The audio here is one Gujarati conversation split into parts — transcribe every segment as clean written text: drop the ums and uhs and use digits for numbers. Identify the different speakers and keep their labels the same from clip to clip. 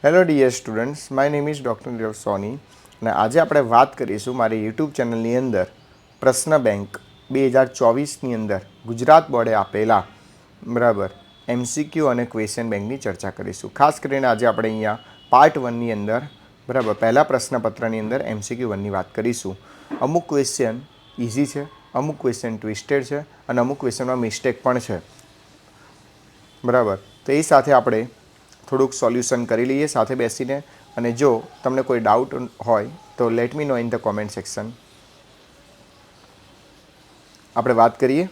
Speaker 1: Hello dear students, my name is doctor Nirav Soni અને આજે આપણે વાત કરીશું મારી યુટ્યુબ ચેનલની અંદર પ્રશ્ન બેંક 2024ની અંદર ગુજરાત બોર્ડે આપેલા બરાબર MCQ અને ક્વેશ્ચન બેંકની ચર્ચા કરીશું. ખાસ કરીને આજે આપણે અહીંયા પાર્ટ 1ની અંદર બરાબર પહેલા પ્રશ્નપત્રની અંદર MCQ 1ની વાત કરીશું. અમુક ક્વેશ્ચન ઇઝી છે, અમુક ક્વેશ્ચન ટ્વિસ્ટેડ છે અને અમુક ક્વેશ્ચનમાં મિસ્ટેક પણ છે બરાબર. તો એ સાથે આપણે થોડુંક સોલ્યુશન કરી લઈએ સાથે બેસીને, અને જો તમને કોઈ ડાઉટ હોય તો late me know in the comment section. આપણે વાત કરીએ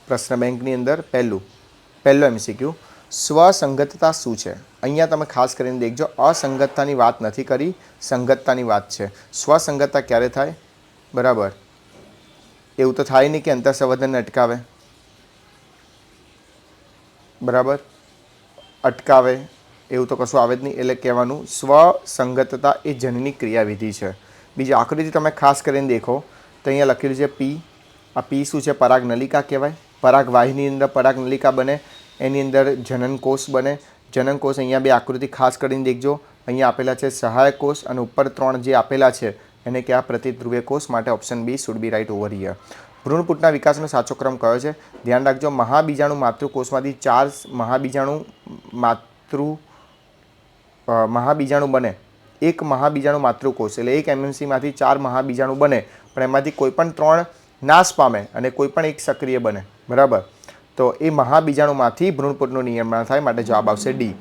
Speaker 1: પ્રશ્ન બેંકની અંદર. પહેલો MCQ, સ્વસંગતતા શું છે? અહીંયા તમે ખાસ કરીને દેખજો, અસંગતતાની વાત નથી કરી, સંગતતાની વાત છે. સ્વસંગતતા ક્યારે થાય? બરાબર, એવું તો થાય નહીં કે અંતઃસંવેદનને અટકાવે, બરાબર, અટકાવે એવું તો કશું આવે જ નહીં. એટલે કહેવાનું સ્વસંગતતા એ જનની ક્રિયાવિધિ છે. બીજી આકૃતિ તમે ખાસ કરીને દેખો તો અહીંયા લખેલું છે પી. આ પી શું છે? પરાગનલિકા કહેવાય. પરાગવાહિની અંદર પરાગનલિકા બને, એની અંદર જનનકોષ બને. જનનકોષ અહીંયા બે આકૃતિ ખાસ કરીને દેખજો, અહીંયા આપેલા છે સહાયક કોષ અને ઉપર 3 જે આપેલા છે એને કયા? પ્રતિધ્રુવીય કોષ. માટે option B should be right over here. ભ્રૂણપુટના વિકાસનો સાચો ક્રમ કયો છે? ધ્યાન રાખજો, મહાબીજાણુ માતૃકોષમાંથી 4 મહાબીજાણુ બને. એક મહાબીજાણુ માતૃકોષ એટલે એક MMCમાંથી 4 મહાબીજાણુ બને, પણ એમાંથી કોઈ પણ 3 નાશ પામે અને કોઈ પણ એક સક્રિય બને, બરાબર. તો એ મહાબીજાણુમાંથી ભ્રૂણપુટનું નિર્માણ થાય, માટે જવાબ આવશે ડી,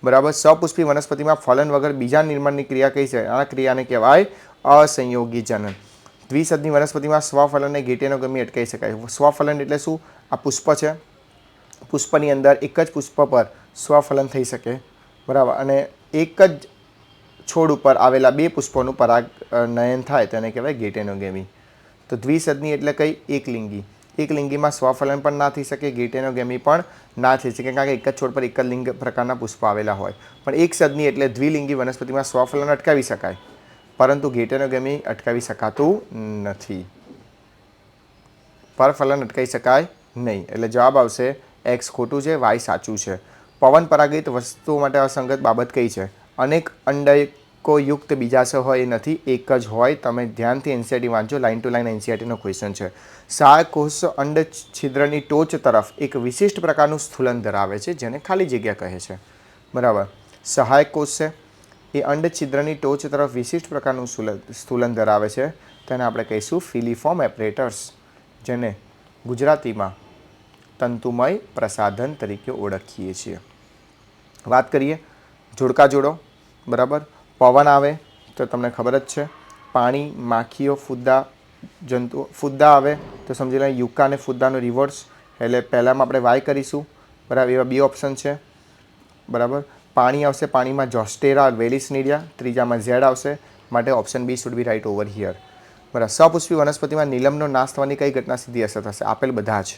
Speaker 1: બરાબર. સપુષ્પી વનસ્પતિમાં ફલન વગર બીજા નિર્માણની ક્રિયા કઈ છે? આ ક્રિયાને કહેવાય અસંયોગી જનન. દ્વિસદની વનસ્પતિમાં સ્વફલનને ગેટેનોગમી અટકાવી શકાય. સ્વફલન એટલે શું? આ પુષ્પ છે, પુષ્પની અંદર એક જ પુષ્પ પર સ્વફલન થઈ શકે, બરાબર, અને એક જ છોડ ઉપર આવેલા 2 પુષ્પોનું પરાગનયન થાય તેને કહેવાય ગેટેનોગેમી. તો દ્વિસદની એટલે કઈ? એકલિંગી. એકલિંગીમાં સ્વફલન પણ ના થઈ શકે, ગેટેનોગેમી પણ ના થઈ શકે, કારણ કે એક જ છોડ પર એક જ લિંગ પ્રકારના પુષ્પ આવેલા હોય. પણ એક સદની એટલે દ્વિલિંગી વનસ્પતિમાં સ્વફલન અટકાવી શકાય, પરંતુ ગેટેનોગેમી અટકાવી શકાતું નથી. પરફલન અટકાવી શકાય નહીં. એટલે જવાબ આવશે એક્સ ખોટું છે, વાય સાચું છે. પવન પરાગિત વસ્તુઓ માટે અસંગત બાબત કઈ છે? અનેક અંડકોયુક્ત બીજાશય હોય એ નથી, એક જ હોય. તમે ધ્યાનથી NCERT વાંચો, લાઇન ટુ લાઇન NCERTનો ક્વેશ્ચન છે. સહાયક કોષ અંડ છિદ્રની ટોચ તરફ એક વિશિષ્ટ પ્રકારનું સ્થૂલન ધરાવે છે, જેને ખાલી જગ્યા કહે છે, બરાબર. સહાયક કોષ છે એ અંડ છિદ્રની ટોચ તરફ વિશિષ્ટ પ્રકારનું સ્થૂલન ધરાવે છે, તેને આપણે કહીશું ફિલિફોર્મ એપરેટર્સ, જેને ગુજરાતીમાં તંતુમય પ્રસાધન તરીકે ઓળખીએ છીએ. વાત કરીએ જોડકા જોડો, બરાબર. પવન આવે તો તમને ખબર જ છે, પાણી, માખીઓ, ફુદ્દા, જંતુઓ. ફુદ્દા આવે તો સમજી લે યુકા અને ફુદ્દાનો રિવર્સ, એટલે પહેલામાં આપણે વાય કરીશું, બરાબર. એવા 2 ઓપ્શન છે, બરાબર. પાણી આવશે, પાણીમાં જોસ્ટેરા વેલિસનીડિયા, ત્રીજામાં ઝેડ આવશે, માટે option B should be right over here, બરાબર. સપુષ્પી વનસ્પતિમાં નીલમનો નાશ થવાની કઈ ઘટના સીધી અસર થશે? આપેલ બધા જ,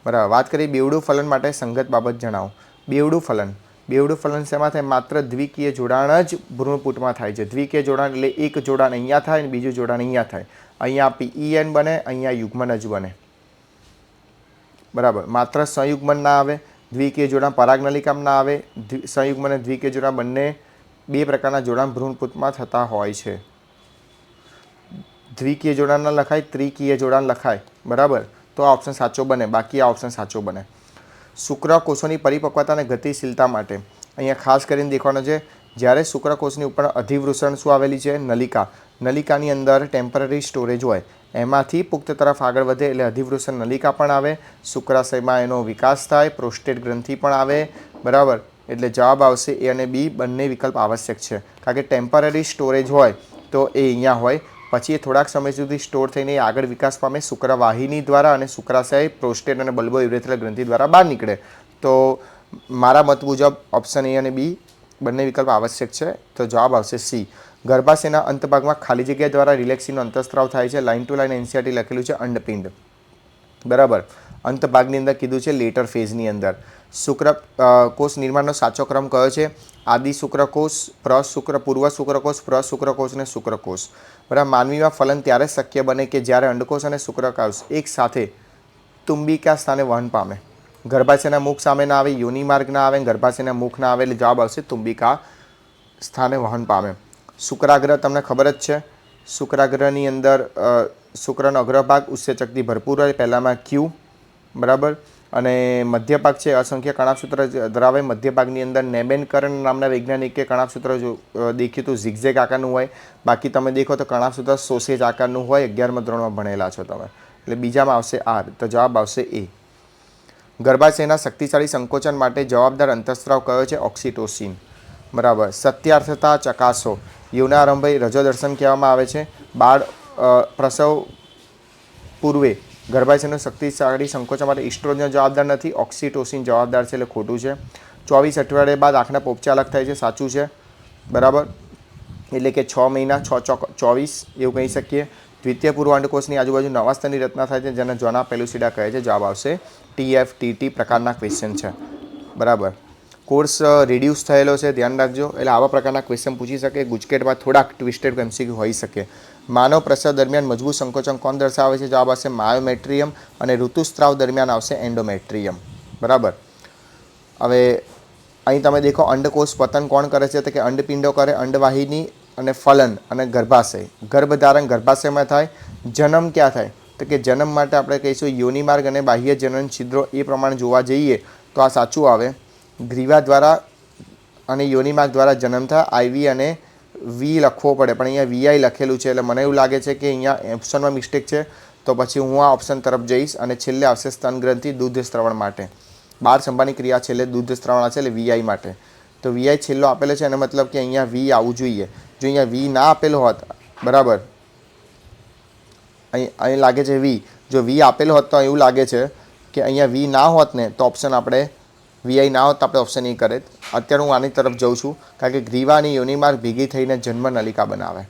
Speaker 1: બરાબર. વાત કરીએ બેવડું ફલન માટે સંગત બાબત જણાવો. બેવડું ફલન શેમાં થાય? માત્ર દ્વિકીય જોડાણ જ ભ્રૂણપુટમાં થાય છે. દ્વિકીય જોડાણ એટલે એક જોડાણ અહીંયા થાય અને બીજું જોડાણ અહીંયા થાય. અહીંયા PEN બને, અહીંયા યુગ્મન જ બને, બરાબર. માત્ર સંયુગ્મન ના આવે, દ્વિકીય જોડાણ પરાગનલિકામાં ના આવે. સંયુગ્મન અને દ્વિકીય જોડાણ બંને 2 પ્રકારના જોડાણ ભ્રૂણપુટમાં થતા હોય છે. દ્વિકીય જોડાણ ન લખાય, ત્રિકીય જોડાણ લખાય, બરાબર. તો આ ઓપ્શન સાચો બને, બાકી આ ઓપ્શન સાચો બને. શુક્રકોષોની પરિપક્વતા અને ગતિશીલતા માટે અહીંયા ખાસ કરીને દેખવાનો છે, જ્યારે શુક્રકોષની ઉપર અધિવૃષણ શું આવેલી છે? નલિકા. નલિકાની અંદર ટેમ્પરરી સ્ટોરેજ હોય, એમાંથી પુખ્ત તરફ આગળ વધે એટલે અધિવૃષણ નલિકા પણ આવે, શુક્રાશયમાં એનો વિકાસ થાય, પ્રોસ્ટેટ ગ્રંથિ પણ આવે, બરાબર. એટલે જવાબ આવશે એ અને બી, બંને વિકલ્પ આવશ્યક છે, કારણ કે ટેમ્પરરી સ્ટોરેજ હોય તો એ અહીંયા હોય, પછી એ થોડાક સમય સુધી સ્ટોર થઈને આગળ વિકાસ પામે શુક્રવાહિની દ્વારા, અને શુક્રાશય, પ્રોસ્ટેટ અને બલ્બો યુરેથ્રલ ગ્રંથિ દ્વારા બહાર નીકળે. તો મારા મત મુજબ ઓપ્શન એ અને બી બંને વિકલ્પ આવશ્યક છે, તો જવાબ આવશે સી. ગર્ભાશયના અંતભાગમાં ખાલી જગ્યા દ્વારા રિલેક્સીનો અંતસ્ત્રાવ થાય છે. લાઇન ટુ લાઇન NCERT લખેલું છે અંડપિંડ, બરાબર. અંતભાગની અંદર કીધું છે લેટર ફેઝની અંદર. શુક્રકોષ નિર્માણનો સાચો ક્રમ કયો છે? આદિ શુક્રકોષ, પૂર્વ શુક્રકોષ, પ્રશુક્રકોષ અને શુક્રકોષ, બરાબર. માનવીમાં ફલન ત્યારે શક્ય બને કે જ્યારે અંડકોષ અને શુક્રકોષ એક સાથે તુંબિકા સ્થાને વહન પામે, ગર્ભાશયના મુખ સામે ના આવે, યોનિ માર્ગ ના આવે, ગર્ભાશયના મુખ ના આવે, એટલે જવાબ આવશે તુંબિકા સ્થાને વહન પામે. શુક્રાગ્ર તમને ખબર જ છે. શુક્રાગ્રની અંદર શુક્રનો અગ્રભાગ ઉત્સેચકથી ભરપૂર હોય, પહેલામાં ક્યુ, બરાબર. અને મધ્યભાગ છે અસંખ્ય કણાભસૂત્ર ધરાવે. મધ્યભાગની અંદર નેબેનકરણ નામના વૈજ્ઞાનિકે કણાભસૂત્ર દેખ્યું હતું ઝિગઝેગ આકારનું હોય. બાકી તમે દેખો તો કણાભસૂત્ર સોસેજ આકારનું હોય. 11મા ધોરણમાં ભણેલા છો તમે, એટલે બીજામાં આવશે આર, તો જવાબ આવશે એ. ગર્ભાશયના શક્તિશાળી સંકોચન માટે જવાબદાર અંતઃસ્ત્રાવ કયો છે? ઓક્સિટોસિન, બરાબર. સત્યાર્થતા ચકાસો. યૌનારંભે રજોદર્શન કહેવામાં આવે છે. બાળ પ્રસવ પૂર્વે ગર્ભાશયનું શક્તિશાળી સંકોચન માટે ઇસ્ટ્રોજન જવાબદાર નથી, ઓક્સિટોસિન જવાબદાર છે, એટલે ખોટું છે. 24 અઠવાડિયા બાદ આંખના પોપચા અલગ થાય છે, સાચું છે, બરાબર. એટલે કે 6 મહિના 6 24 એવું કહી શકીએ. દ્વિતીય પૂર્વાંડકોષની આજુબાજુ નવા સ્તરની રચના થાય છે, જેને જોના પેલુસિડા કહે છે. જવાબ આવશે TFTT પ્રકારના ક્વેશ્ચન છે, બરાબર. કોર્સ રિડ્યુસ થયેલો છે, ધ્યાન રાખજો. એટલે આવા પ્રકારના ક્વેશ્ચન પૂછી શકે. ગુજકેટમાં થોડાક ટ્વિસ્ટેડ MCQ હોઈ શકે. માનવ પ્રસવ દરમિયાન મજબૂત સંકોચન કોણ દર્શાવે છે? જવાબ આવશે માયોમેટ્રિયમ. અને ઋતુસ્ત્રાવ દરમિયાન આવશે એન્ડોમેટ્રિયમ, બરાબર. હવે અહીં તમે દેખો અંડકોષ પતન કોણ કરે છે? તો કે અંડપિંડો કરે. અંડવાહિની અને ફલન અને ગર્ભાશય. ગર્ભધારણ ગર્ભાશયમાં થાય. જન્મ ક્યાં થાય? તો કે જન્મ માટે આપણે કહીશું યોનિ માર્ગ અને બાહ્ય જનન છિદ્રો. એ પ્રમાણે જોવા જઈએ તો આ સાચું આવે. ગ્રીવા દ્વારા અને યોનિ માર્ગ દ્વારા જન્મ થાય. IV અને V લખવો પડે, પણ અહીંયા VI લખેલું છે, એટલે મને એવું લાગે છે કે અહીંયા ઓપ્શનમાં મિસ્ટેક છે. તો પછી હું આ ઓપ્શન તરફ જઈશ. અને છેલ્લે આવશે સ્તન ગ્રંથિ દૂધ સ્ત્રવણ માટે. બાળ સંભાળની ક્રિયા છેલ્લે દૂધ સ્ત્રવણ છે, એટલે VI માટે. તો VI છેલ્લો આપેલો છે, એનો મતલબ કે અહીંયા V આવવું જોઈએ. જો અહીંયા V ના આપેલો હોત, બરાબર, અહીં લાગે છે V. જો V આપેલો હોત તો એવું લાગે છે કે અહીંયા V ના હોત ને તો ઓપ્શન આપણે VI ના હોત તો આપણે ઓપ્શન એ કરે. અત્યારે હું આની તરફ જઉં છું, કારણ કે ગ્રીવા અને યોનિ માર્ગ ભેગી થઈને જન્મ નલિકા બનાવે,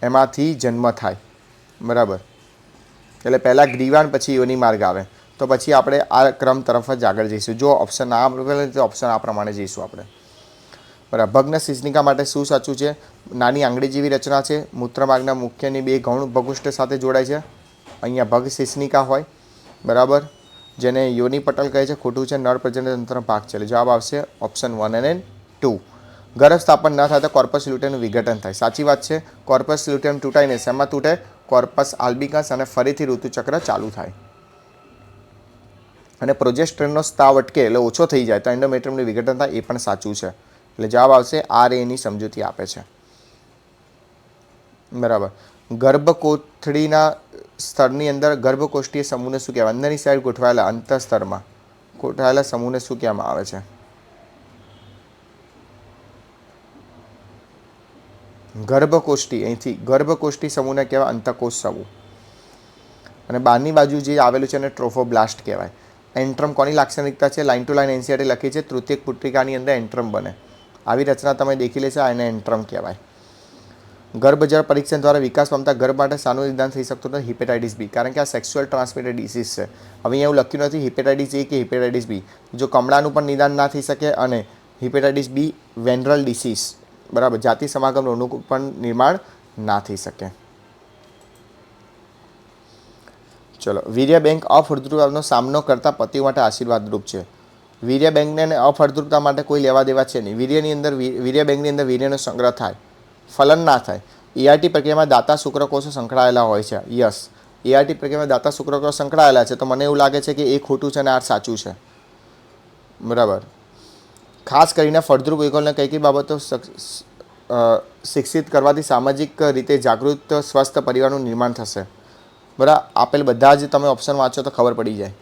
Speaker 1: એમાંથી જન્મ થાય, બરાબર. એટલે પહેલાં ગ્રીવા પછી યોનિ માર્ગ આવે. તો પછી આપણે આ ક્રમ તરફ જ આગળ જઈશું. જો ઓપ્શન આ આપેલો તો ઓપ્શન આ પ્રમાણે જઈશું આપણે, બરાબર. ભગ્ન શિશ્નિકા માટે શું સાચું છે? નાની આંગળી જેવી રચના છે. મૂત્રમાર્ગના મુખ્યની 2 ગૌણ ભગુષ્ઠ સાથે જોડાય છે. અહીંયા ભગ શિશ્નિકા હોય, બરાબર, જેને યોનિ પટલ કહે છે. ખોટું છે. નર પ્રજનનતંત્રનો ભાગ છે, એટલે જવાબ આવશે ઓપ્શન 1 અને 2. ગર્ભ સ્થાપન ન થાય તો કોર્પસ લ્યુટેમનું વિઘટન થાય. સાચી વાત છે. કોર્પસ લ્યુટેમ તૂટાઈને શેમાં તૂટે? કોર્પસ આલ્બિકસ, અને ફરીથી ઋતુચક્ર ચાલુ થાય. અને પ્રોજેસ્ટેરોનનો સ્ત્રાવ અટકે એટલે ઓછો થઈ જાય તો એન્ડોમેટ્રિયમનું વિઘટન થાય, એ પણ સાચું છે. એટલે જવાબ આવશે RAની સમજૂતી આપે છે, બરાબર. ગર્ભકોથળીના સ્તરની અંદર ગર્ભકોષ્ઠીય સમૂહને શું કહેવાય? અંદરની સાઈડ ગોઠવાયેલા અંતઃસ્તરમાં ગોઠવાયેલા સમૂહને શું કહેવામાં આવે છે? ગર્ભકોષ્ઠી. અહીંથી ગર્ભકોષ્ઠી સમૂહને કહેવાય અંતઃકોષ સમૂહ. અને બહારની બાજુ જે આવેલું છે એને ટ્રોફોબ્લાસ્ટ કહેવાય. એન્ટ્રમ કોની લાક્ષણિકતા છે? લાઇન ટુ લાઇન NCERT લખી છે. તૃતીયક પુત્રિકાની અંદર એન્ટ્રમ બને. આવી રચના તમે દેખી લેશો, એને એન્ટ્રમ કહેવાય. ગર્ભજળ પરીક્ષણ દ્વારા વિકાસ પામતા ગર્ભ માટે સાનું નિદાન થઈ શકતું નથી? હિપેટાઇટિસ B, કારણ કે આ સેક્સ્યુઅલ ટ્રાન્સમિટેડ ડિસીઝ છે. હવે અહીંયા એવું લખ્યું નથી હિપેટાઇટિસ A કે હિપેટાઇટિસ B. જો કમળાનું પણ નિદાન ના થઈ શકે, અને હિપેટાઇટિસ B વેનરલ ડિસીઝ, બરાબર, જાતિ સમાગમ રોગનું પણ નિર્માણ ના થઈ શકે. ચલો, વીર્ય બેંક અફળદ્રુપતાનો સામનો કરતા પતિઓ માટે આશીર્વાદરૂપ છે. વીર્ય બેંકને અને અફળદ્રુપતા માટે કોઈ લેવા દેવા છે નહીં. વીર્ય બેંકની અંદર વીર્યનો સંગ્રહ થાય, ફલન ના થાય. ART પ્રક્રિયામાં દાતા શુક્રકોષો સંકળાયેલા હોય છે. યસ, ART પ્રક્રિયામાં દાતા શુક્રકોષો સંકળાયેલા છે. તો મને એવું લાગે છે કે એ ખોટું છે અને આ સાચું છે, બરાબર. ખાસ કરીને ફળદ્રુપ યુગલને કઈ કઈ બાબતો શિક્ષિત કરવાથી સામાજિક રીતે જાગૃત સ્વસ્થ પરિવારનું નિર્માણ થશે? બરાબર. આપેલ બધા જ તમે ઓપ્શન વાંચો તો ખબર પડી જાય.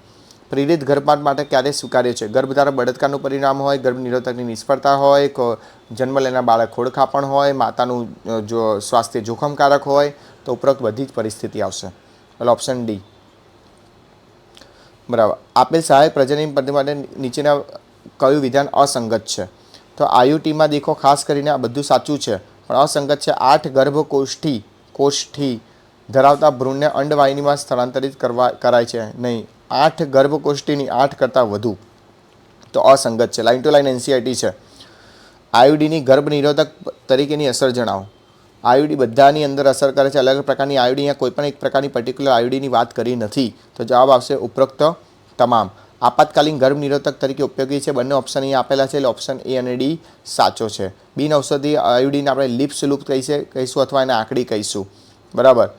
Speaker 1: પ્રેરિત ગર્ભપાત માટે ક્યારે સ્વીકાર્ય છે? ગર્ભધારક બળાત્કારનું પરિણામ હોય, ગર્ભ નિરોધકની નિષ્ફળતા હોય, જન્મ લેનાર બાળક ખોડખાપણ હોય, માતાનું જો સ્વાસ્થ્ય જોખમકારક હોય, તો ઉપરોક્ત બધી જ પરિસ્થિતિ આવશે. એટલે ઓપ્શન D, બરાબર. આપેલ સહાયક પ્રજનન પદ્ધતિ માટે નીચેના કયું વિધાન અસંગત છે? તો IUTમાં દેખો, ખાસ કરીને આ બધું સાચું છે પણ અસંગત છે. 8 ગર્ભકોષ્ઠી ધરાવતા ભ્રૂણને અંડવાહિનીમાં સ્થળાંતરિત કરાય છે નહીં. 8 ગર્ભકોષ્ઠીની 8 કરતાં વધુ, તો અસંગત છે. લાઇન ટુ લાઇન NCERT છે. IUDની ગર્ભ નિરોધક તરીકેની અસર જણાવો. IUD બધાની અંદર અસર કરે છે. અલગ અલગ પ્રકારની IUD, અહીંયા કોઈ પણ એક પ્રકારની પર્ટિક્યુલર IUDની વાત કરી નથી. તો જવાબ આવશે ઉપરોક્ત તમામ આપાતકાલીન ગર્ભ નિરોધક તરીકે ઉપયોગી છે. બંને ઓપ્શન અહીં આપેલા છે એટલે ઓપ્શન એ અને ડી સાચો છે. બિન ઔષધીય આયોડીન આપણે લિપ્સ લૂપ કહીશું અથવા એને આંકડી કહીશું. બરાબર.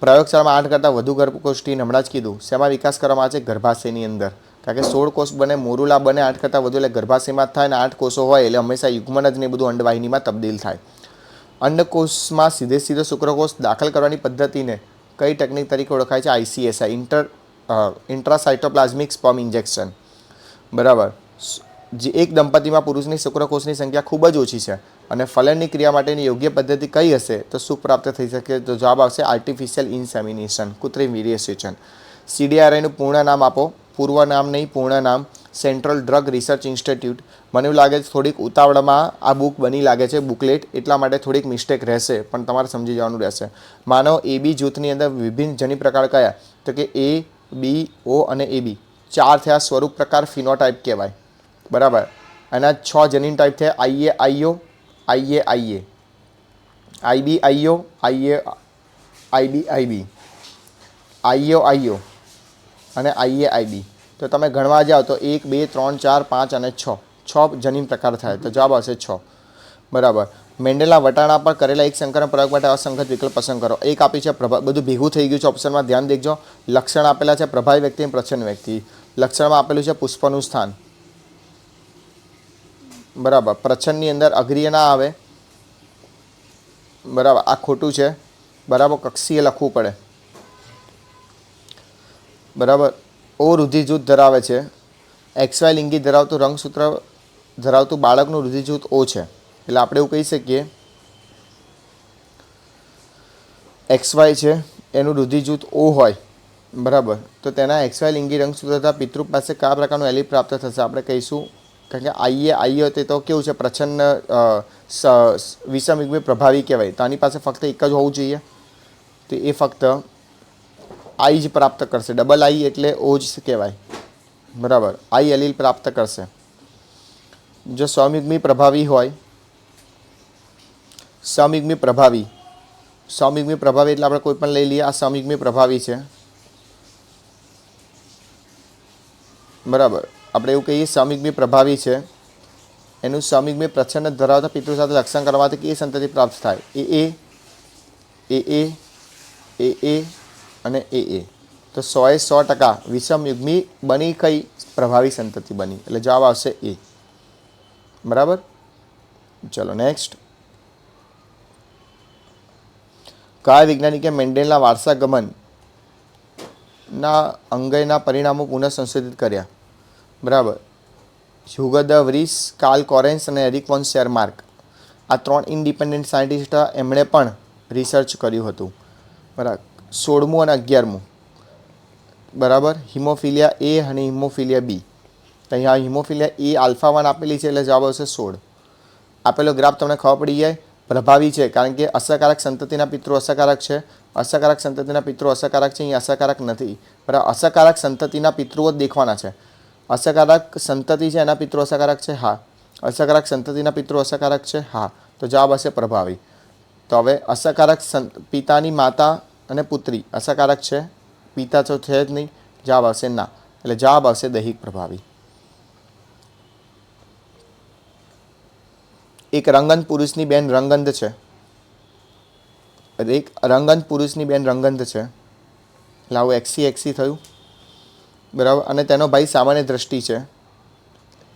Speaker 1: પ્રયોગશાળામાં 8 કરતાં વધુ ગર્ભકોષ્ઠી હમણાં જ કીધું શેમાં વિકાસ કરવામાં આવે છે? ગર્ભાશયની અંદર. કારણ કે 16 કોષ બને, મોરુલા બને 8 કરતાં વધુ એટલે ગર્ભાશયમાં જ થાય અને 8 કોષો હોય એટલે હંમેશા યુગ્મન જ ને બધું અંડવાહિનીમાં તબદીલ થાય. અંડકોષમાં સીધો શુક્રકોષ દાખલ કરવાની પદ્ધતિને કઈ ટેકનિક તરીકે ઓળખાય છે? ICSI intracytoplasmic sperm injection. બરાબર. જે એક દંપતીમાં પુરુષની શુક્રકોષની સંખ્યા ખૂબ જ ઓછી છે અને ફલનની ક્રિયા માટેની યોગ્ય પદ્ધતિ કઈ હશે તો શું પ્રાપ્ત થઈ શકે? તો જવાબ આવશે આર્ટિફિશિયલ ઇન્સેમિનેશન, કૃત્રિમ વીર્યસેચન. CDRIનું પૂર્ણ નામ આપો. પૂર્વ નામ નહીં, પૂર્ણ નામ. Central drug research institute. મને એવું લાગે છે થોડીક ઉતાવળમાં આ બુક બની લાગે છે, બુકલેટ, એટલા માટે થોડીક મિસ્ટેક રહેશે પણ તમારે સમજી જવાનું રહેશે. માનવ AB જૂથની અંદર વિભિન્ન જનીન પ્રકાર કયા? તો કે A, B, O અને AB. 4 થયા સ્વરૂપ પ્રકાર, ફિનોટાઇપ કહેવાય. બરાબર. એના 6 જનીન ટાઈપ થયા IA, IO, IA, IA, IB, IO, IA, IB, IB, IO, IO અને IA, IB. તો તમે ગણવા જાઓ તો 1, 2, 3, 4, 5 અને 6 જનીન પ્રકાર થાય તો જવાબ આવશે 6. બરાબર. મેન્ડેલના વટાણા પર કરેલા એક સંકરણ પ્રયોગ માટે અસંગત વિકલ્પ પસંદ કરો. એક આપી છે બધું ભેગું થઈ ગયું છે ઓપ્શનમાં, ધ્યાન દેખજો. લક્ષણ આપેલા છે પ્રભાવી વ્યક્તિ અને પ્રચ્છન્ન વ્યક્તિ. લક્ષણમાં આપેલું છે પુષ્પનું સ્થાન. બરાબર. પ્રચ્છન્નની અંદર અગ્રીય ના આવે. બરાબર. આ ખોટું છે. બરાબર. કક્ષીય લખવું પડે. બરાબર. O રુધિર જૂથ ધરાવે છે. XY લિંગી ધરાવતું રંગસૂત્ર ધરાવતું બાળકનું રુધિર જૂથ O છે. એટલે આપણે એવું કહી શકીએ XY છે એનું રુધિર જૂથ O હોય. બરાબર. તો તેના XY લિંગી રંગસૂત્ર તથા પિતૃ પાસે કયા પ્રકારનું એલીલ પ્રાપ્ત થશે? આપણે કહીશું કારણ કે IA તે તો કેવું છે પ્રચ્છન્ન વિષમયુગ્મી પ્રભાવી કહેવાય. તો આની પાસે ફક્ત એક જ હોવું જોઈએ તો એ ફક્ત I જ પ્રાપ્ત કરશે. ડબલ I એટલે O જ કહેવાય. બરાબર. I એલીલ પ્રાપ્ત કરશે. જો સમયુગ્મી પ્રભાવી હોય, સમયુગ્મી પ્રભાવી એટલે આપણે કોઈ પણ લઈ લઈએ. આ સમયુગ્મી પ્રભાવી છે. બરાબર. આપણે એવું કહીએ સમયુગ્મી પ્રભાવી છે. એનું સમયુગ્મી પ્રચ્છન્ન ધરાવતા પિતૃ સાથે લક્ષણ કરવાથી કઈ સંતતિ પ્રાપ્ત થાય? AA અને AA. તો 100% વિષમયુગ્મી બની કઈ? પ્રભાવી સંતતિ બની. એટલે જવાબ આવશે A. બરાબર. ચલો નેક્સ્ટ. કયા વૈજ્ઞાનિકે મેન્ડેલના વારસાગમનના અંગેના પરિણામો પુનઃ સંશોધિત કર્યા? બરાબર. હ્યુગો દ વ્રીસ, કાર્લ કોરેન્સ અને એરિક વોન શેરમાર્ક. આ 3 ઇન્ડિપેન્ડન્ટ સાયન્ટિસ્ટ એમણે પણ રિસર્ચ કર્યું હતું. બરાબર. 16મું અને 11મું. બરાબર. હિમોફિલિયા A અને હિમોફિલિયા B. તો અહીંયા હિમોફિલિયા A આલ્ફા 1 આપેલી છે એટલે જવાબ આવશે 16. આપેલો ગ્રાફ તમને ખબર પડી જાય પ્રભાવી છે કારણ કે અસરકારક સંતતિના પિતૃ અસરકારક છે. અસરકારક સંતતિના પિતૃ અસરકારક છે, અહીં અસરકારક નથી. બરાબર. અસરકારક સંતતિના પિતૃઓ જ દેખવાના છે. અસરકારક સંતતિ છે એના પિતૃ અસરકારક છે? હા. અસરકારક સંતતિના પિતૃ અસરકારક છે? હા. તો જવાબ હશે પ્રભાવી. તો હવે અસરકારક પિતાની માતા અને પુત્રી અસરકારક છે, પિતા તો છે જ નહીં, જવાબ આવશે ના. એટલે જવાબ આવશે દૈહિક પ્રભાવી. એક રંગંધ પુરુષની બેન રંગંધ છે. એક રંગંધ પુરુષની બેન રંગંધ છે. એટલે આવું XC થયું. બરાબર. અને તેનો ભાઈ સામાન્ય દ્રષ્ટિ છે.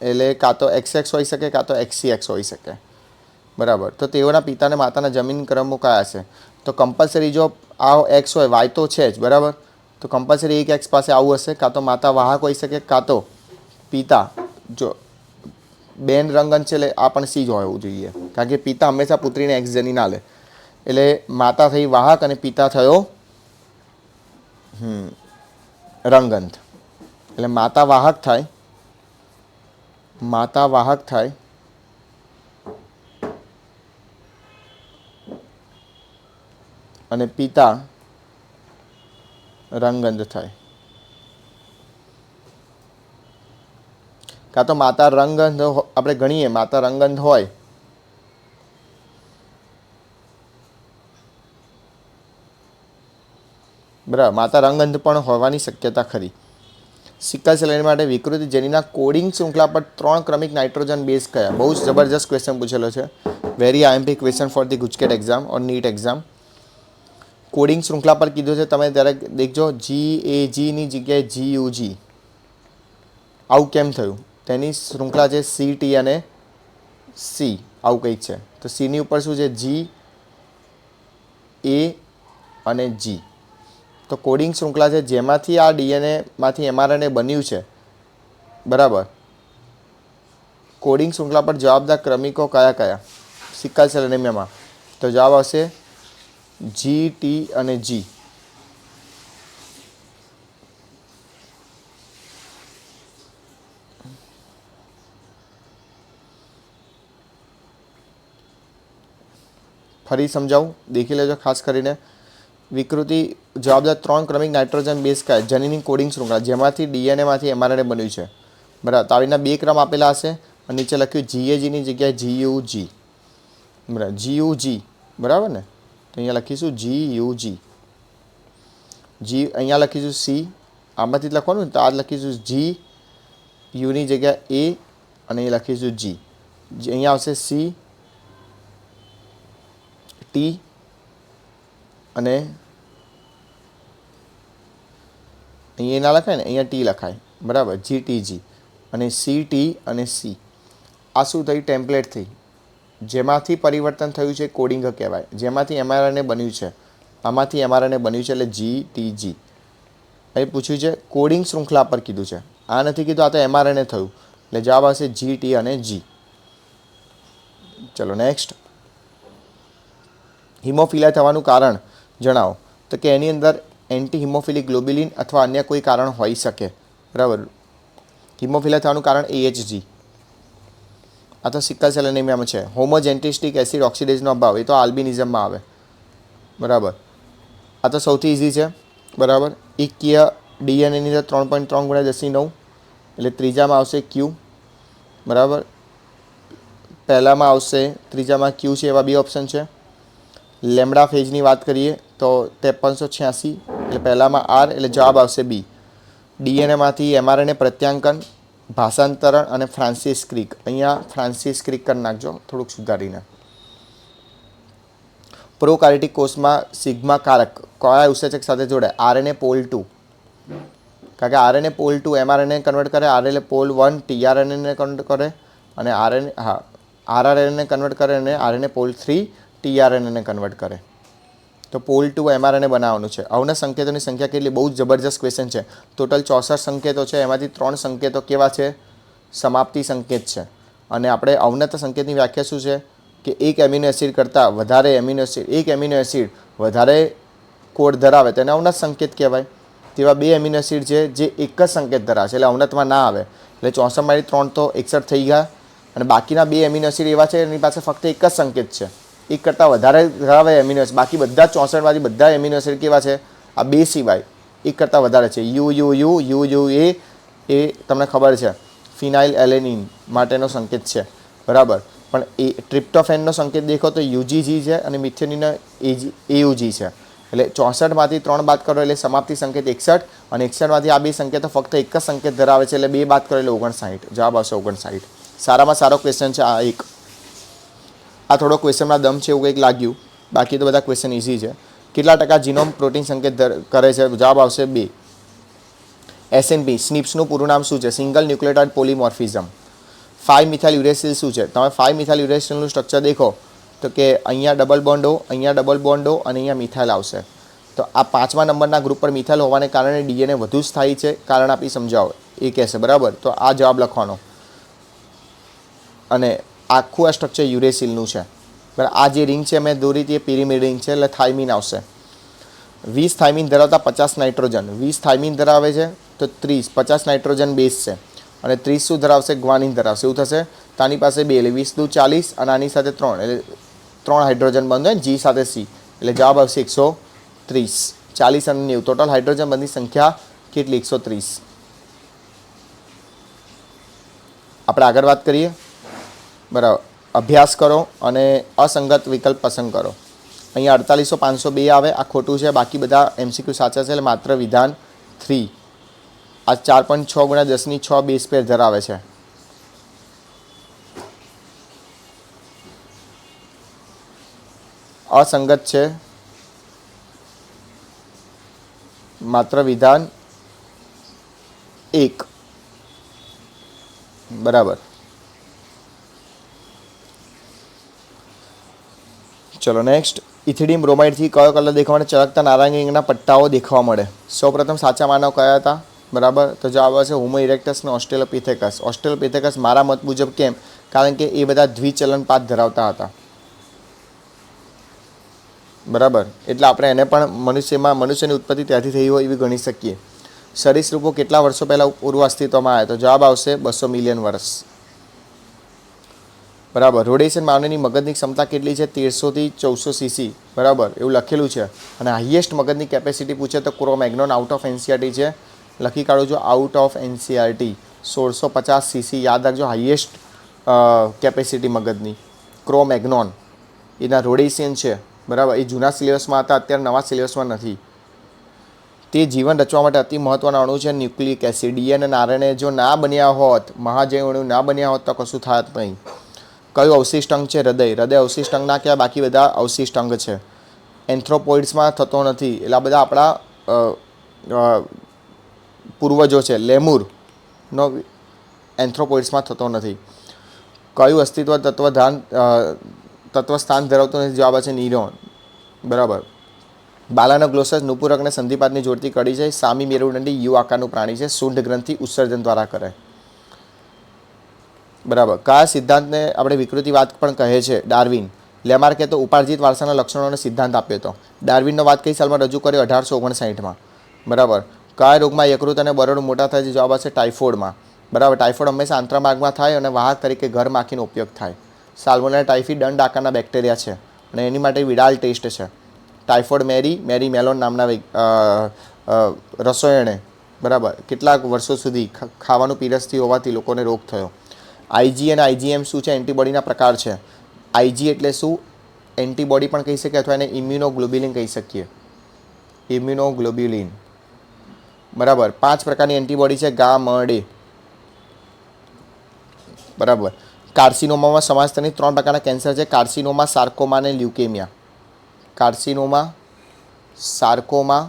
Speaker 1: એટલે કાં તો XX હોઈ શકે કાં તો XCX હોઈ શકે. બરાબર. તો તેઓના પિતાને માતાના જમીન ક્રમો કયા છે? તો કમ્પલસરી જો આ X હોય, Y તો છે જ. બરાબર. તો કમ્પલસરી એક X પાસે આવું હશે. કાં તો માતા વાહક હોઈ શકે કાં તો પિતા. જો બેન રંગન છે એટલે આ પણ C જ હોવું જોઈએ કારણ કે પિતા હંમેશા પુત્રીને X જની ના લે. એટલે માતા થઈ વાહક અને પિતા થયો રંગંધ. એટલે માતા વાહક થાય અને પિતા રંગંધ થાય. કાં તો માતા રંગંધ આપણે ગણીએ માતા રંગંધ હોય બરાબર. માતા રંગંધ પણ હોવાની શક્યતા ખરી. સિક્કલ સેલ એનિમિયા માટે વિકૃતિ જેનીના કોડિંગ શૃંખલા પર 3 ક્રમિક નાઇટ્રોજન બેઝ કયા? બહુ જ જબરજસ્ત ક્વેશ્ચન પૂછેલો છે. Very IMP question for the GUJCET exam or NEET exam. Coding શૃંખલા પર કીધું છે, તમે ત્યારે દેખજો GAGની જગ્યાએ GUG. આવું કેમ થયું? તેની શૃંખલા છે CT અને C, આવું કંઈક છે. તો Cની ઉપર શું છે? G, A અને G. તો કોડિંગ શૃંખલા છે જેમાંથી આ ડીએનએમાંથી mRNA બન્યું છે, બરાબર. કોડિંગ શૃંખલા પર જવાબદાર ક્રમિકો કયા કયા સિકલ સેલ એનિમિયામાં? તો જવાબ આવશે G, T અને G. ફરી સમજાવું, દેખી લેજો ખાસ કરીને. વિકૃતિ જવાબદાર 3 ક્રમિક નાઇટ્રોજન બેઝ કયા? જનીની કોડિંગ શૃંખલા જેમાંથી ડીએનએમાંથી mRNA બન્યું છે, બરાબર. તો આવીના 2 ક્રમ આપેલા હશે અને નીચે લખ્યું GAGની જગ્યાએ GUG, બરાબર. GUG, બરાબર ને? તો અહીંયા લખીશું GUG. અહીંયા લખીશું C, આમાંથી જ લખવાનું ને, તો આ લખીશું G, યુની જગ્યાએ A અને અહીં લખીશું G. અહીંયા આવશે C, T અને અહીંયા ના લખાય ને, અહીંયા T લખાય, બરાબર. GTG અને CT અને C. આ શું થયું? ટેમ્પલેટ થઈ. જેમાંથી પરિવર્તન થયું છે કોડિંગ કહેવાય. જેમાંથી mRNA બન્યું છે, આમાંથી mRNA બન્યું છે એટલે GTG. અહીં પૂછ્યું છે કોડિંગ શૃંખલા પર કીધું છે, આ નથી કીધું, આ તો mRNA થયું એટલે જવાબ આવશે GT અને G. ચલો નેક્સ્ટ. હિમોફિલિયા થવાનું કારણ જણાવો. તો કે એની અંદર એન્ટી હિમોફિલિક ગ્લોબ્યુલિન અથવા અન્ય કોઈ કારણ હોઈ શકે, બરાબર. હિમોફિલિયા થવાનું કારણ AHG. આ તો સિકલ સેલ એનિમિયામાં છે. હોમોજેન્ટિસ્ટિક એસિડ ઓક્સિડેઝનો અભાવ, એ તો આલ્બિનિઝમમાં આવે, બરાબર. આ તો સૌથી ઇઝી છે, બરાબર. એકકીય ડીએનએની અંદર 3.3 × 10⁹ એટલે ત્રીજામાં આવશે Q, બરાબર. પહેલામાં આવશે, ત્રીજામાં Q છે, એવા 2 ઓપ્શન છે. લેમ્ડા ફેજની વાત કરીએ તો 5386 એટલે પહેલામાં R એટલે જવાબ આવશે B. ડીએનએમાંથી mRNA પ્રત્યાંકન, ભાષાંતરણ અને ફ્રાન્સિસ ક્રિક. અહીંયા ફ્રાન્સિસ ક્રિક કરી નાખજો થોડુંક સુધારીને. પ્રોકાર્યોટિક કોષમાં સિગ્મા કારક કયા ઉત્સેચક સાથે જોડાય? RNA પોલ 2, કારણ કે RNA પોલ 2 mRNA કન્વર્ટ કરે, RNA પોલ 1 tRNA કન્વર્ટ કરે અને rRNA કન્વર્ટ કરે અને RNA પોલ 3 tRNA કન્વર્ટ કરે. તો પોલ 2 mRNA બનાવવાનું છે. અવના સંકેતોની સંખ્યા કેટલી? બહુ જ જબરજસ્ત ક્વેશ્ચન છે. ટોટલ 64 સંકેતો છે, એમાંથી 3 સંકેતો કેવા છે? સમાપ્તિ સંકેત છે. અને આપણે અવનત સંકેતની વ્યાખ્યા શું છે? કે એક એમિનો એસિડ કરતાં વધારે એક એમિનો એસિડ વધારે કોડ ધરાવે તેને અવનત સંકેત કહેવાય. તેવા 2 એમિનો એસિડ છે જે એક જ સંકેત ધરાવે છે એટલે અવનતમાં ના આવે. એટલે 64 × 3 તો 61 થઈ ગયા અને બાકીના 2 એમિનો એસિડ એવા છે એની પાસે ફક્ત એક જ સંકેત છે, એક કરતાં વધારે ધરાવે એમિનો એસિડ. બાકી બધા 64માંથી બધા એમિનો એસિડ કેવા છે? આ 2 સિવાય એક કરતાં વધારે છે. UUA એ તમને ખબર છે ફિનાઇલ એલેનિન માટેનો સંકેત છે, બરાબર. પણ એ ટ્રિપ્ટોફેનનો સંકેત દેખો તો UGG છે અને મિથેનિનનો AUG છે. એટલે 64માંથી 3 બાદ કરો એટલે સમાપ્તિ સંકેત 61 અને 61માંથી આ 2 સંકેતો ફક્ત એક જ સંકેત ધરાવે છે એટલે 2 બાદ કરો એટલે 59. જવાબ આવશે 59. સારામાં સારો ક્વેશ્ચન છે આ એક. આ થોડો ક્વેશ્ચનમાં દમ છે એવું કંઈક લાગ્યું, બાકી તો બધા ક્વેશ્ચન ઇઝી છે. કેટલા ટકા જીનોમ પ્રોટીન સંકેત કરે છે? જવાબ આવશે 2. SNP સ્નિપ્સનું પૂરું નામ શું છે? Single nucleotide polymorphism. 5 methyl uracil શું છે? તમે 5 મિથાઇલ યુરેસિલનું સ્ટ્રક્ચર દેખો તો કે અહીંયા ડબલ બોન્ડો, અહીંયા ડબલ બોન્ડો અને અહીંયા મિથાઇલ આવશે. તો આ 5મા નંબરના ગ્રુપ પર મિથાઇલ હોવાને કારણે ડીએનએ વધુ સ્થાયી છે, કારણ આપી સમજાવો એ કહેશે, બરાબર. તો આ જવાબ લખવાનો. અને આખું આ સ્ટ્રક્ચર યુરેસિલનું છે, બરાબર. આ જે રિંગ છે મેં દોરી હતી એ પિરિમિડ રિંગ છે એટલે થાઇમિન આવશે. 20 થાઇમિન ધરાવતા 50 નાઇટ્રોજન, 20 થાઇમિન ધરાવે છે તો 30, 50 નાઇટ્રોજન બેઝ છે અને 30 શું ધરાવશે? ગ્વાનિન ધરાવશે. એવું થશે તો આની પાસે 2 એટલે 20 × 40 અને આની સાથે 3 એટલે 3 હાઇડ્રોજન બંધ હોય, G સાથે C એટલે જવાબ આવશે 130. 40 અને 90 ટોટલ હાઇડ્રોજન બંધની સંખ્યા કેટલી? 130. આપણે આગળ વાત કરીએ, બરાબર. અભ્યાસ કરો અને અસંગત વિકલ્પ પસંદ કરો. અહીંયા 48 502 આવે, આ ખોટું છે, બાકી બધા MCQ સાચા છે એટલે માત્ર વિધાન 3 આ 4.6 ગુણ્યા 10⁶ બેઝ પેર ધરાવે છે. અસંગત છે. માત્ર વિધાન 1. બરાબર. ચલો નેક્સ્ટ. ઇથિડિયમ બ્રોમાઇડથી કયો કલર દેખાવા મળે? ચળકતા નારંગી રંગના પટ્ટાઓ દેખાવા મળે. સૌપ્રથમ સાચા માનવ કયા હતા? બરાબર, તો જવાબ આવશે હોમો ઇરેક્ટસ અને ઓસ્ટ્રેલોપિથેકસ. ઓસ્ટ્રેલોપિથેકસ મારા મત મુજબ કેમ? કારણ કે એ બધા દ્વિચલન પાદ ધરાવતા હતા. બરાબર, એટલે આપણે એને પણ મનુષ્યની ઉત્પત્તિ ત્યાંથી થઈ હોય એવી ગણી શકીએ. સરીસૃપો કેટલા વર્ષો પહેલાં પૂર્વ અસ્તિત્વમાં આવ્યા? તો જવાબ આવશે 200 મિલિયન વર્ષ. બરાબર. રોડેશિયન માનવીની મગજની ક્ષમતા કેટલી છે? 1300 થી 1400 સીસી. બરાબર, એવું લખેલું છે. અને હાઈએસ્ટ મગજની કેપેસિટી પૂછે તો ક્રોમેગ્નોન આઉટ ઓફ એનસીઆરટી છે. લખી કાઢો આઉટ ઓફ એનસીઆરટી 1650 સીસી. યાદ રાખજો, હાઈએસ્ટ કેપેસિટી મગજની ક્રોમેગ્નોન. એના રોડેશિયન છે. બરાબર, એ જૂના સિલેબસમાં હતા, અત્યારે નવા સિલેબસમાં નથી. તે જીવન રચવા માટે અતિ મહત્ત્વના અણુ છે ન્યુક્લિક એસિડ. ડીએનએ અને આરએનએ જો ના બન્યા હોત, મહાજૈવ અણુ ના બન્યા હોત તો કશું થાત નહીં. કયું અવશિષ્ટ અંગ છે? હૃદય. હૃદય અવશિષ્ટ અંગ ના કહેવાય, બાકી બધા અવશિષ્ટ અંગ છે. એન્થ્રોપોઇડ્સમાં થતો નથી. એટલે આ બધા આપણા પૂર્વજો છે. લેમુરનો એન્થ્રોપોઇડ્સમાં થતો નથી. કયું અસ્તિત્વ તત્વ સ્થાન ધરાવતું નથી? જવાબ છે ન્યુરોન. બરાબર. બાલાનો ગ્લોસસ નુપુરક અને સંધિપાદની જોડતી કડી છે. સામી મેરુદંડી યુ આકારનું પ્રાણી છે. શુંઠ ગ્રંથિ ઉત્સર્જન દ્વારા કરે. બરાબર. કયા સિદ્ધાંતને આપણે વિકૃતિવાદ પણ કહે છે? ડાર્વિન. લેમાર્કે તો ઉપાર્જિત વારસાના લક્ષણોનો સિદ્ધાંત આપ્યો હતો. ડાર્વિનનો વાત કઈ સાલમાં રજૂ કર્યો? 1859માં. બરાબર. કયા રોગમાં યકૃત અને બરડ મોટા થાય છે? જવાબ છે ટાઇફોઇડમાં. બરાબર. ટાઇફોઇડ હંમેશા આંતરમાર્ગમાં થાય અને વાહક તરીકે ઘર માખીનો ઉપયોગ થાય. સાલ્મોનેલા ટાઇફી દંડ આકારના બેક્ટેરિયા છે અને એની માટે વિડાલ ટેસ્ટ છે. ટાઇફોઇડ મેરી મેલોન નામના રસોયણે બરાબર કેટલાક વર્ષો સુધી ખાવાનું પીરસતી હોવાથી લોકોને રોગ થયો. આઈજી અને આઈજીએમ શું છે? એન્ટીબોડીના પ્રકાર છે. આઈજી એટલે શું? એન્ટીબોડી પણ કહી શકીએ અથવા એને ઇમ્યુનોગ્લોબ્યુલિન કહી શકીએ. ઇમ્યુનોગ્લોબ્યુલિન. બરાબર. 5 પ્રકારની એન્ટીબોડી છે. ગામડે. બરાબર. કાર્સિનોમામાં સમાજની 3 પ્રકારના કેન્સર છે. કાર્સિનોમા, સાર્કોમા અને લ્યુકેમિયા. કાર્સિનોમા, સાર્કોમા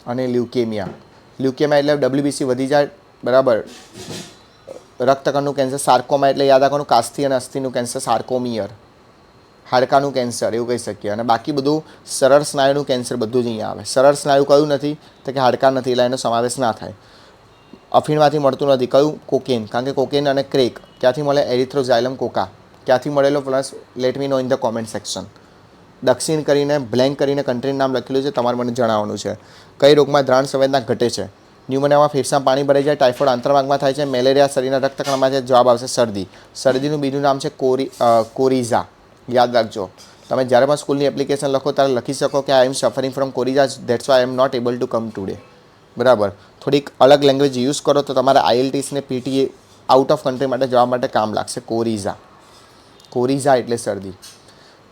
Speaker 1: અને લ્યુકેમિયા. લ્યુકેમિયા એટલે ડબ્લ્યુબીસી વધી જાય. બરાબર. રક્તકણનું કેન્સર. સાર્કોમા એટલે યાદ રાખવાનું કાસ્થિ અને અસ્થિનું કેન્સર, સાર્કોમિયર. હાડકાનું કેન્સર એવું કહી શકીએ. અને બાકી બધું સરળ સ્નાયુનું કેન્સર બધું જ અહીંયા આવે. સરળ સ્નાયુ કયું નથી? તો કે હાડકા નથી, એટલે એનો સમાવેશ ના થાય. અફીણમાંથી મળતું નથી. કયું? કોકેન. કારણ કે કોકેન અને ક્રેક ક્યાંથી મળે? એરિથ્રોઝાઇલમ કોકા. ક્યાંથી મળેલો? Plus late me know in the comment section. દક્ષિણ કરીને બ્લેન્ક કરીને કન્ટ્રીનું નામ લખેલું છે, તમારે મને જણાવવાનું છે. કઈ રોગમાં દ્રાણ સંવેદના ઘટે છે? ન્યુમોનિયામાં ફેફસામાં પાણી ભરાઈ જાય. ટાઇફોઇડ આંતરમાર્ગમાં થાય છે. મેલેરિયા શરીરના રક્તકણમાં છે. જવાબ આવશે શરદી. શરદીનું બીજું નામ છે કોરીઝા. યાદ રાખજો. તમે જ્યારે પણ સ્કૂલની એપ્લિકેશન લખો ત્યારે લખી શકો કે I am suffering from coryza, that's why I am not able to come today. બરાબર. થોડીક અલગ લેંગ્વેજ યુઝ કરો તો તમારે આઈએલટીએસ ને પીટી આઉટ ઓફ કન્ટ્રી માટે જવા માટે કામ લાગશે. કોરીઝા. કોરીઝા એટલે શરદી.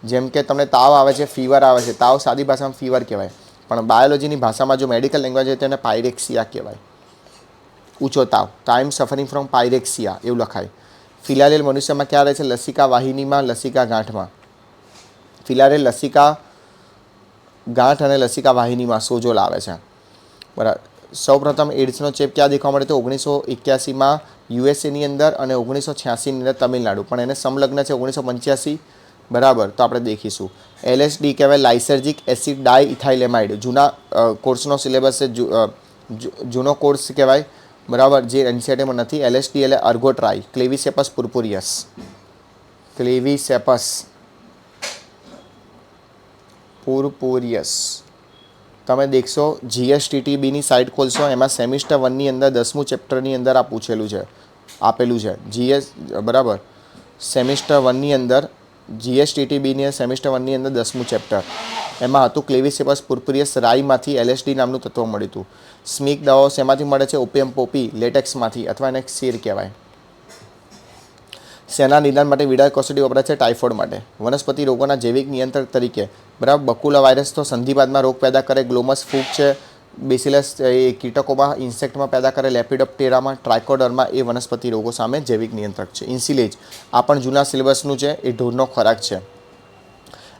Speaker 1: જેમ કે તમને તાવ આવે છે, ફીવર આવે છે. તાવ સાદી ભાષામાં ફીવર કહેવાય, પણ બાયોલોજીની ભાષામાં જો મેડિકલ લેંગ્વેજ હોય તો એને પાયરેક્સિયા કહેવાય. ઊંચો તાવ. તો આઈ એમ સફરિંગ ફ્રોમ પાયરેક્સિયા એવું લખાય. ફિલારેલ મનુષ્યમાં ક્યાં રહે છે? લસિકા વાહિનીમાં, લસિકા ગાંઠમાં. ફિલારેલ લસિકા ગાંઠ અને લસિકા વાહિનીમાં સોજો લાવે છે. બરાબર. સૌપ્રથમ એડ્સનો ચેપ ક્યાં દેખવા મળે? તો 1981માં યુએસએની અંદર અને 1986ની અંદર તમિલનાડુ, પણ એને સંલગ્ન છે 1985. બરાબર. તો આપણે દેખીશું. એલએસડી કહેવાય લાઇસર્જિક એસિડ ડાય ઇથાઇલેમાઇડ. જૂના કોર્સનો સિલેબસ છે, જૂનો કોર્સ કહેવાય. બરાબર. જે એનસીઆરટીમાં નથી. એલએસડી એટલે અર્ગોટ્રાઈ. ક્લેવિસેપસ પુર્પુરિયસ. ક્લેવિસેપસ પુર્પુરિયસ. તમે દેખશો જીએસટીટીબીની સાઇટ ખોલશો, એમાં સેમિસ્ટર 1ની અંદર 10મું ચેપ્ટરની અંદર આ પૂછેલું છે, આપેલું છે. બરાબર. સેમિસ્ટર 1ની અંદર જીએસટીટીબીની સેમિસ્ટર 1ની અંદર 10મું ચેપ્ટર, એમાં હતું ક્લેવિસેપસ પુર્પુરિયસ. રાઈમાંથી એલએસડી નામનું તત્વ મળ્યું હતું. સ્મિક દવાઓ શેમાંથી મળે છે? ઓપિયમ પોપી લેટેક્સમાંથી, અથવા એને સીર કહેવાય. શેના નિદાન માટે વિડાલ કોસોટી વપરાય છે? ટાઇફોઇડ માટે. વનસ્પતિ રોગોના જૈવિક નિયંત્રક તરીકે. બરાબર. બકુલા વાયરસ તો સંધિપાદમાં રોગ પેદા કરે. ગ્લોમસ ફૂગ છે. બેસિલસ એ કીટકોમાં ઇન્સેક્ટમાં પેદા કરે, લેપિડોપ્ટેરામાં, ટ્રાયકોડર્મા એ વનસ્પતિ રોગો સામે જૈવિક નિયંત્રક છે. ઇન્સિલેજ આ પણ જૂના સિલેબસનું છે, એ ઢોરનો ખોરાક છે.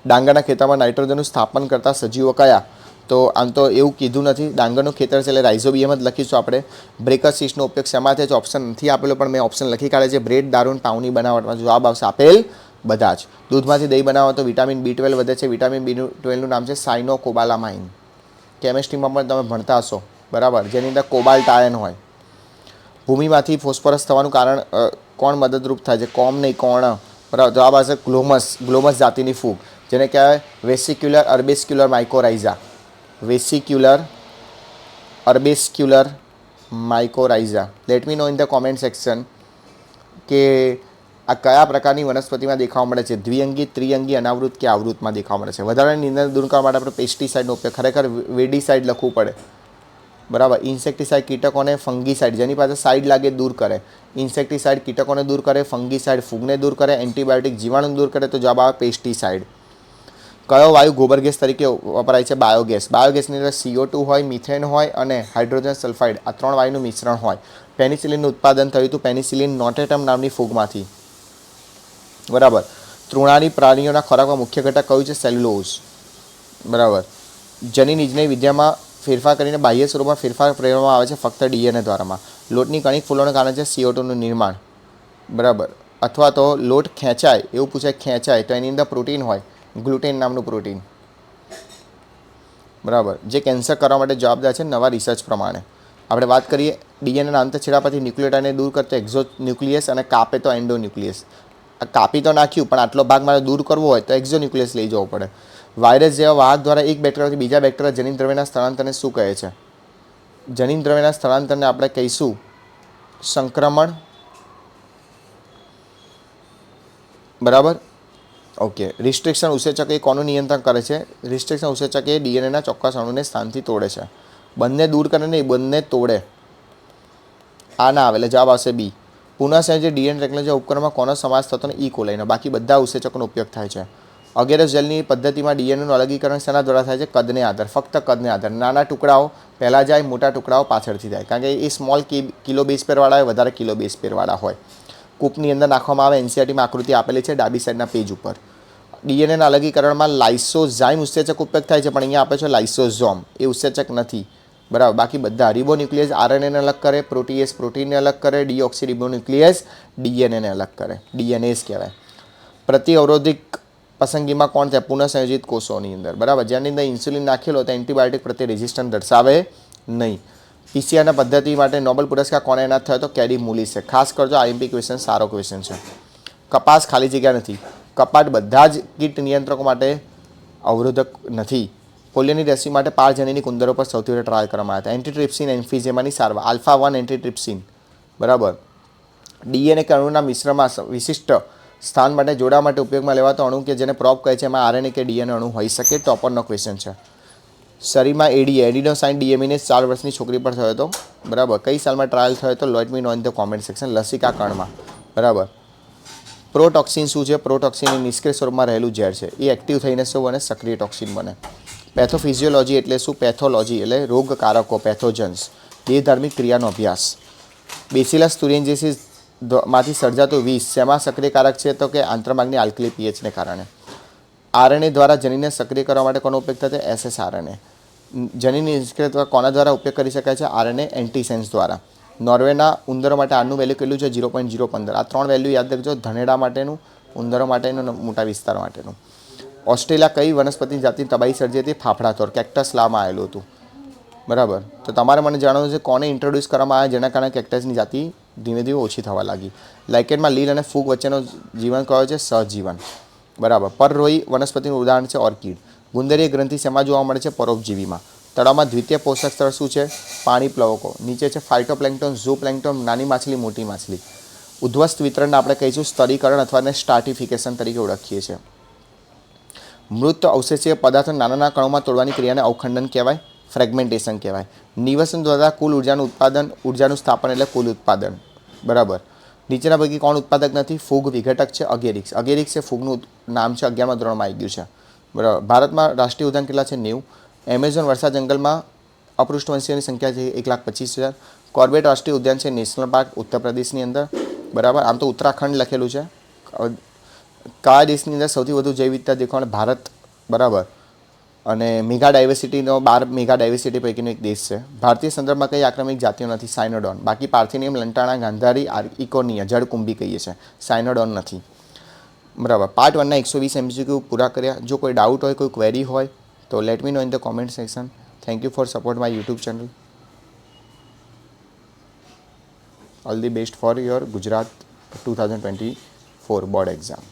Speaker 1: ડાંગરના ખેતરમાં નાઇટ્રોજનનું સ્થાપન કરતા સજીવો કયા? તો આમ તો એવું કીધું નથી. ડાંગરનું ખેતર છે એટલે રાઇઝોબિયમ જ લખીશું આપણે. બ્રેકર સીડનો ઉપયોગ શેમાં થાય છે? ઓપ્શન નથી આપેલો પણ મેં ઓપ્શન લખી કાઢે છે. બ્રેડ, દારૂ, પાઉની બનાવટમાં જવાબ આવશે આપેલ બધા જ. દૂધમાંથી દહીં બનાવો તો વિટામિન B12 વધે છે. વિટામિન B12નું નામ છે સાયનોકોબાલામાઇન. કેમેસ્ટ્રીમાં પણ તમે ભણતા હશો, બરાબર, જેની અંદર કોબાલ્ટ આયન હોય. ભૂમિમાંથી ફોસ્ફરસ થવાનું કારણ કોણ મદદરૂપ થાય છે? કોમ નહીં, કોણ. બરાબર, જવાબ આવશે ગ્લોમસ. ગ્લોમસ જાતિની ફૂગ, જેને કહેવાય vesicular arbuscular mycorrhiza. Vesicular arbuscular mycorrhiza. Let me know in the comment section કે આ કયા પ્રકારની વનસ્પતિમાં દેખાવા મળે છે? દ્વિઅંગી, ત્રિઅંગી, અનાવૃત કે આવૃતમાં દેખાવા મળે છે? વધારાની નિંદણ દૂર કરવા માટે આપણે પેસ્ટિસાઇડનો ઉપયોગ, ખરેખર વેડીસાઇડ લખવું પડે, બરાબર. ઇન્સેક્ટિસાઇડ કીટકોને, ફંગીસાઇડ જેની પાસે સાઇડ લાગે દૂર કરે. ઇન્સેક્ટિસાઇડ કીટકોને દૂર કરે, ફંગીસાઇડ ફૂગને દૂર કરે, એન્ટીબાયોટિક જીવાણુને દૂર કરે. તો જવાબ આવે પેસ્ટિસાઇડ. કયો વાયુ ગોબર ગેસ તરીકે વપરાય છે? બાયોગેસ. બાયોગેસની અંદર CO2 હોય, મિથેન હોય અને હાઇડ્રોજન સલ્ફાઇડ, આ 3 વાયુનું મિશ્રણ હોય. પેનિસિલિનનું ઉત્પાદન થયું હતું પેનિસિલિન નોટેટમ નામની ફૂગમાંથી, બરાબર. તૃણાની પ્રાણીઓના ખોરાકમાં મુખ્ય ઘટક કયું છે? સેલ્યુલોઝ, બરાબર. જનીન ઇજનેરી વિદ્યામાં ફેરફાર કરીને બાહ્ય સ્વરૂપમાં ફેરફાર કરવામાં આવે છે ફક્ત DNA દ્વારામાં. લોટની કણિક ફૂલોને કારણે છે CO2નું નિર્માણ, બરાબર. અથવા તો લોટ ખેંચાય, એવું પૂછાય ખેંચાય તો એની અંદર પ્રોટીન હોય, ગ્લુટેન નામનું પ્રોટીન, બરાબર, જે કેન્સર કરવા માટે જવાબદાર છે નવા રિસર્ચ પ્રમાણે. આપણે વાત કરીએ DNAના આંતરછેડા પરથી ન્યુક્લિયોટાઇડને દૂર કરતો એક્ઝો ન્યુક્લિયસ અને કાપે તો એન્ડો ન્યુક્લિયસ. કાપી તો નાખ્યું પણ આટલો ભાગ મારે દૂર કરવો હોય તો એક્ઝો ન્યુક્લિયસ લઈ જવો પડે. વાયરસ જેવા વાહક દ્વારા એક બેક્ટેરિયાથી બીજા બેક્ટેરિયા જનીન દ્રવ્યના સ્થળાંતરને શું કહે છે? જનીન દ્રવ્યના સ્થળાંતરને આપણે કહીશું સંક્રમણ, બરાબર. ઓકે. રિસ્ટ્રિક્શન ઉત્સેચક એ કોનું નિયંત્રણ કરે છે? રિસ્ટ્રિક્શન ઉત્સેચક એ DNAના ચોક્કસ અણુને સ્થાનથી તોડે છે. બંને દૂર કરે નહીં, બંને તોડે. આ ના આવે એટલે જવાબ આવશે બી. પુનઃસંયોજિત DNA ટેકનોલોજી ઉપકરણમાં કોનો સમાવેશ થતો ને? E. કોલાઈનો. બાકી બધા ઉત્સેચકોનો ઉપયોગ થાય છે. અગેરસ જેલની પદ્ધતિમાં DNAનું અલગીકરણ શેના દ્વારા થાય છે? કદને આધાર, ફક્ત કદને આધાર. નાના ટુકડાઓ પહેલાં જાય, મોટા ટુકડાઓ પાછળથી જાય, કારણ કે એ સ્મોલ કિલો બેઝ પેરવાળા હોય, વધારે કિલો બેઝ પેરવાળા હોય. કૂપની અંદર નાખવામાં આવે. NCERTમાં આકૃતિ આપેલી છે ડાબી સાઈડના પેજ ઉપર. DNAના અલગીકરણમાં લાઇસોઝાઇમ ઉત્સેચક ઉપયોગ થાય છે, પણ અહીંયા આપે છે લાઇસોઝોમ, એ ઉત્સેચક નથી, બરાબર. બાકી બધા રિબોન્યુક્લિયસ RNAને અલગ કરે, પ્રોટીએસ પ્રોટીનને અલગ કરે, ડીઓક્સીરિબોન્યુક્લિયસ DNAને અલગ કરે. DNA જ કહેવાય. પ્રતિ અવરોધિક પસંદગીમાં કોણ થાય? પુનઃસંયોજિત કોષોની અંદર, બરાબર. જેની અંદર ઇન્સ્યુલિન નાખેલો તો એન્ટીબાયોટિક પ્રત્યે રેઝિસ્ટન્સ દર્શાવે નહીં. PCRના પદ્ધતિ માટે નોબેલ પુરસ્કાર કોને એનાયત થયો? તો કેરી મુલિસ છે. ખાસ કરજો, IMP ક્વેશ્ચન સારો ક્વેશ્ચન છે. કપાસ ખાલી જગ્યા નથી. કપાટ બધા જ કીટ નિયંત્રકો માટે અવરોધક નથી. પોલિયોની રસી માટે પારજનીની ઉંદરો પર સૌથી વધારે ટ્રાયલ કરવામાં આવ્યા હતા. એન્ટીટ્રિપ્સિન એમ્ફીઝેમાની સારવાર, આલ્ફા-1 એન્ટીટ્રિપ્સિન, બરાબર. DNA કે અણુના મિશ્રમાં વિશિષ્ટ સ્થાન માટે જોડવા માટે ઉપયોગમાં લેવાતો અણુ કે જેને પ્રોપ કહે છે, એમાં RNA કે DNA અણુ હોઈ શકે? ટોપરનો ક્વેશ્ચન છે. શરીરમાં એડિનોસાઇન ડીએમિનેઝ 4 વર્ષની છોકરી પર થયો હતો, બરાબર. કઈ સાલમાં ટ્રાયલ થયો હતો? Let me know in the comment section. લસિકા કણમાં, બરાબર. પ્રોટોક્સિન શું છે? પ્રોટોક્સિન એ નિષ્ક્રિય સ્વરૂપમાં રહેલું ઝેર છે. એ એક્ટિવ થઈને શું બને? સક્રિય ટોક્સિન બને. પેથોફિઝિયોલોજી એટલે શું? પેથોલોજી એટલે રોગકારકો, પેથોજન્સ. દેહધાર્મિક ક્રિયાનો અભ્યાસ. બેસિલસ તુરિન્જીસિસ માંથી સર્જાતું વિષ શેમાં સક્રિયકારક છે? તો કે આંતરમાર્ગની આલ્કલી pHને કારણે. RNA દ્વારા જનીનને સક્રિય કરવા માટે કોનો ઉપયોગ થાય છે? ssRNA. જનીન નિષ્ક્રિયતા કોના દ્વારા ઉપયોગ કરી શકાય છે? RNA એન્ટીસેન્સ દ્વારા. નોર્વેના ઉંદરો માટે આરનું વેલ્યુ કેટલું છે? 0.015. આ 3 વેલ્યુ યાદ રાખજો. ધનેડા માટેનું, ઉંદરો માટેનું અને મોટા વિસ્તાર માટેનું. ઓસ્ટ્રેલિયા કઈ વનસ્પતિની જાતની તબાહી સર્જી હતી? ફાફડા તોર, કેક્ટસ લાવવામાં આવેલું હતું, બરાબર. તો તમારે મને જાણવું છે કોને ઇન્ટ્રોડ્યુસ કરવામાં આવ્યા જેના કારણે કેક્ટસની જાતિ ધીમે ધીમે ઓછી થવા લાગી. લાઇકેનમાં લીલ અને ફૂગ વચ્ચેનો જીવન કયો છે? સહજીવન, બરાબર. પરરોહી વનસ્પતિનું ઉદાહરણ છે ઓર્કિડ. ગુંદરીય ગ્રંથિ શેમાં જોવા મળે છે? પરોપજીવીમાં. તળાવમાં દ્વિતીય પોષક સ્તર શું છે? પાણી પ્લવકો. નીચે છે ફાઇટોપ્લેન્ક્ટન, ઝૂપ્લેન્ક્ટન, નાની માછલી, મોટી માછલી. ઉદ્ધવસ્ત વિતરણને આપણે કહીશું સ્તરીકરણ અથવા સ્ટાર્ટિફિકેશન તરીકે ઓળખીએ છીએ. મૃત અવશેષીય પદાર્થો નાના કણોમાં તોડવાની ક્રિયાને અવખંડન કહેવાય, ફ્રેગમેન્ટેશન કહેવાય. નિવસન દ્વારા કુલ ઉર્જાનું ઉત્પાદન, ઉર્જાનું સ્થાપન એટલે કુલ ઉત્પાદન, બરાબર. નીચેના પૈકી કોણ ઉત્પાદક નથી? ફૂગ વિઘટક છે અગેરિક્સ. અગેરિક્સ એ ફૂગનું નામ છે, 11મા ધોરણમાં આવી ગયું છે, બરાબર. ભારતમાં રાષ્ટ્રીય ઉદ્યાન કેટલા છે? 90. એમેઝોન વર્ષા જંગલમાં અપૃષ્ઠવંશીઓની સંખ્યા છે 1,25,000. કોર્બેટ રાષ્ટ્રીય ઉદ્યાન છે નેશનલ પાર્ક ઉત્તર પ્રદેશની અંદર, બરાબર. આમ તો ઉત્તરાખંડ લખેલું છે. કયા દેશની અંદર સૌથી વધુ જૈવ વિવિધતા દેખાણ? ભારત, બરાબર. અને મેગા ડાયવર્સિટીનો 12 મેગા ડાયવર્સિટી પૈકીનો એક દેશ છે. ભારતીય સંદર્ભમાં કઈ આક્રમિક જાતિઓ નથી? સાયનોડોન. બાકી પાર્થેનિયમ, લંટાણા, ગાંધારી, ઇકોનિયા, જળકુંભી કહીએ છીએ, સાયનોડોન નથી, બરાબર. પાર્ટ 1ના 120 MCQ પૂરા કર્યા. જો કોઈ ડાઉટ હોય, કોઈ ક્વેરી હોય તો late me know in the comment section. Thank you for support my YouTube channel. All the best for your Gujarat 2024 board exam.